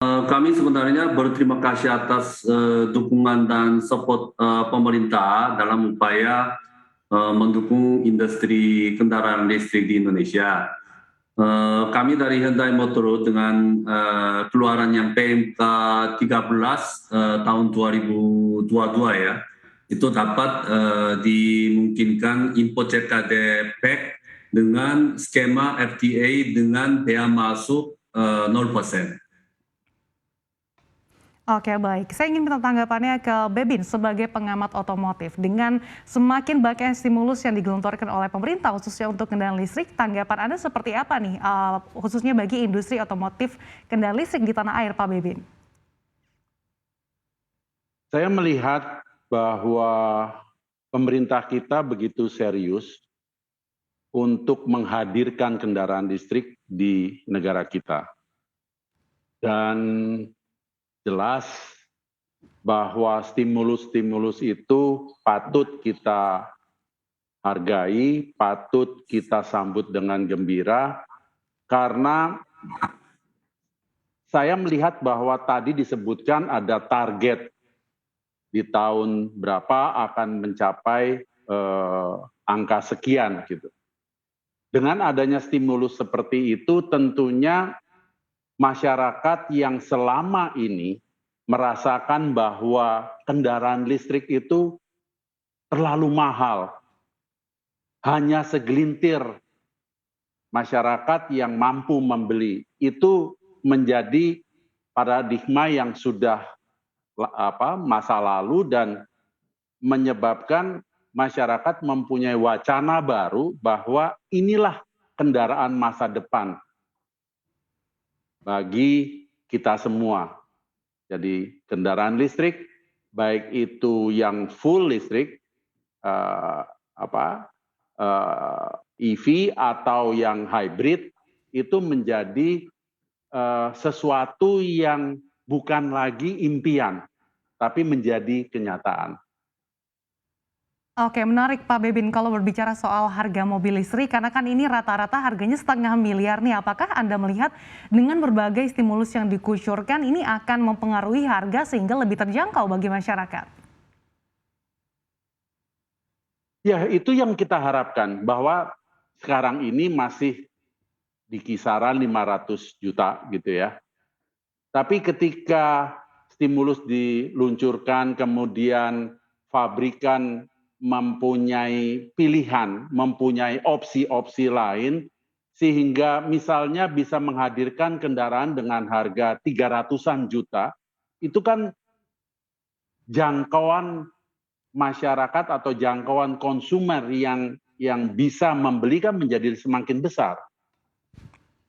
Kami sebenarnya berterima kasih atas dukungan dan support pemerintah dalam upaya mendukung industri kendaraan listrik di Indonesia. Kami dari Hyundai Motor dengan keluaran yang PMK 13 tahun 2022 ya, itu dapat dimungkinkan import CKD pack dengan skema FTA dengan bea masuk 0%. Oke, baik. Saya ingin minta tanggapannya ke Bebin sebagai pengamat otomotif. Dengan semakin banyaknya stimulus yang digelontorkan oleh pemerintah khususnya untuk kendaraan listrik, tanggapan Anda seperti apa nih, khususnya bagi industri otomotif kendaraan listrik di tanah air, Pak Bebin? Saya melihat bahwa pemerintah kita begitu serius untuk menghadirkan kendaraan listrik di negara kita. Dan jelas bahwa stimulus-stimulus itu patut kita hargai, patut kita sambut dengan gembira, karena saya melihat bahwa tadi disebutkan ada target di tahun berapa akan mencapai angka sekian gitu. Dengan adanya stimulus seperti itu tentunya masyarakat yang selama ini merasakan bahwa kendaraan listrik itu terlalu mahal. Hanya segelintir masyarakat yang mampu membeli. Itu menjadi paradigma yang sudah masa lalu dan menyebabkan masyarakat mempunyai wacana baru bahwa inilah kendaraan masa depan bagi kita semua. Jadi kendaraan listrik, baik itu yang full listrik, EV atau yang hybrid, itu menjadi sesuatu yang bukan lagi impian, tapi menjadi kenyataan. Oke, menarik Pak Bebin kalau berbicara soal harga mobil listrik, karena kan ini rata-rata harganya 1,5 miliar nih. Apakah Anda melihat dengan berbagai stimulus yang dikucurkan ini akan mempengaruhi harga sehingga lebih terjangkau bagi masyarakat? Ya, itu yang kita harapkan, bahwa sekarang ini masih di kisaran 500 juta gitu ya. Tapi ketika stimulus diluncurkan, kemudian pabrikan mempunyai pilihan, mempunyai opsi-opsi lain, sehingga misalnya bisa menghadirkan kendaraan dengan harga 300-an juta, itu kan jangkauan masyarakat atau jangkauan konsumer yang bisa membeli kan menjadi semakin besar.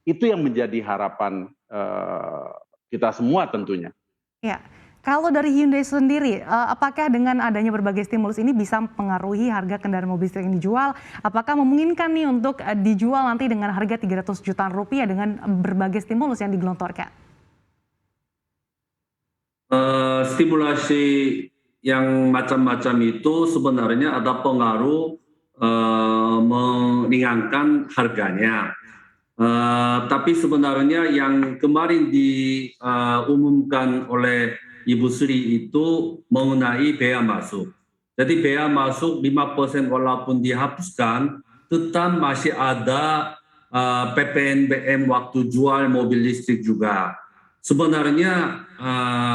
Itu yang menjadi harapan kita semua tentunya. Ya. Kalau dari Hyundai sendiri, apakah dengan adanya berbagai stimulus ini bisa mempengaruhi harga kendaraan mobil listrik yang dijual? Apakah memungkinkan nih untuk dijual nanti dengan harga 300 jutaan rupiah dengan berbagai stimulus yang digelontorkan? Stimulasi yang macam-macam itu sebenarnya ada pengaruh meringankan harganya. Tapi sebenarnya yang kemarin diumumkan oleh Ibu Sri itu mengenai bea masuk. Jadi bea masuk 5% walaupun dihapuskan, tetap masih ada PPNBM waktu jual mobil listrik juga. Sebenarnya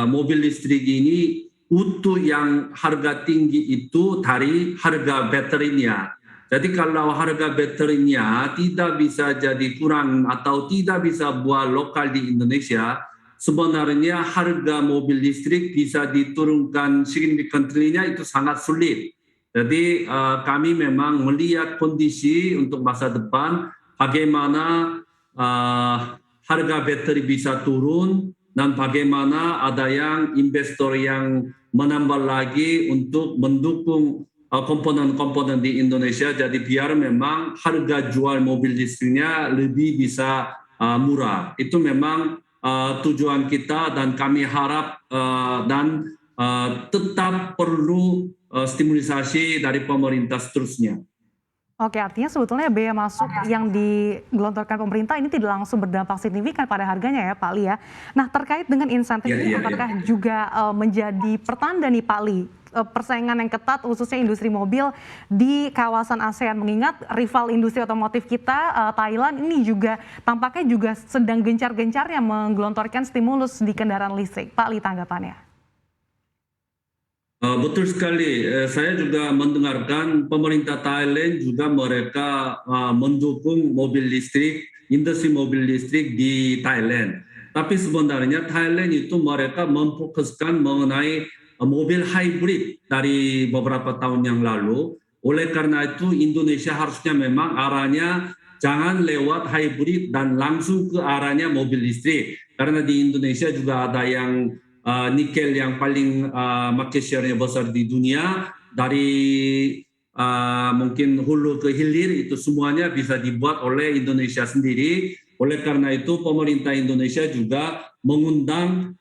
mobil listrik ini utuh yang harga tinggi itu dari harga baterinya. Jadi kalau harga baterinya tidak bisa jadi kurang atau tidak bisa buat lokal di Indonesia, sebenarnya harga mobil listrik bisa diturunkan significantly-nya itu sangat sulit. Jadi kami memang melihat kondisi untuk masa depan, bagaimana harga bateri bisa turun, dan bagaimana ada yang investor yang menambah lagi untuk mendukung komponen-komponen di Indonesia, jadi biar memang harga jual mobil listriknya lebih bisa murah. Itu memang tujuan kita dan kami harap dan tetap perlu stimulasi dari pemerintah seterusnya. Oke, artinya sebetulnya bea masuk yang digelontorkan pemerintah ini tidak langsung berdampak signifikan pada harganya ya Pak Li ya. Nah terkait dengan insentif Iya, ini iya, iya. apakah juga menjadi pertanda nih Pak Li, persaingan yang ketat khususnya industri mobil di kawasan ASEAN mengingat rival industri otomotif kita Thailand ini juga tampaknya juga sedang gencar-gencarnya menggelontorkan stimulus di kendaraan listrik. Pak Li tanggapannya? Betul sekali. Saya juga mendengarkan pemerintah Thailand juga mereka mendukung mobil listrik, industri mobil listrik di Thailand. Tapi sebenarnya Thailand itu mereka memfokuskan mengenai mobil hybrid dari beberapa tahun yang lalu. Oleh karena itu Indonesia harusnya memang arahnya jangan lewat hybrid dan langsung ke arahnya mobil listrik. Karena di Indonesia juga ada yang nikel yang paling market share-nya besar di dunia, dari mungkin hulu ke hilir itu semuanya bisa dibuat oleh Indonesia sendiri. Oleh karena itu pemerintah Indonesia juga mengundang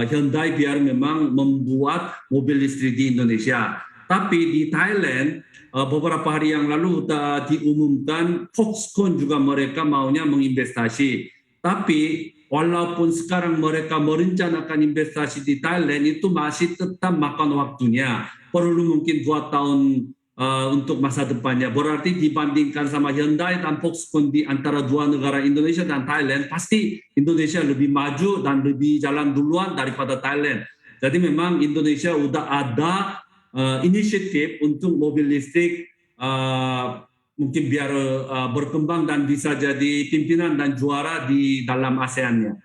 Hyundai biar memang membuat mobil listrik di Indonesia. Tapi di Thailand beberapa hari yang lalu sudah diumumkan Foxconn juga mereka maunya menginvestasi. Tapi walaupun sekarang mereka merencanakan investasi di Thailand itu masih tetap makan waktunya. Perlu mungkin 2 tahun untuk masa depannya. Berarti dibandingkan sama Hyundai dan Foxconn di antara dua negara Indonesia dan Thailand, pasti Indonesia lebih maju dan lebih jalan duluan daripada Thailand. Jadi memang Indonesia udah ada inisiatif untuk mobil listrik mungkin biar berkembang dan bisa jadi pimpinan dan juara di dalam ASEAN-nya.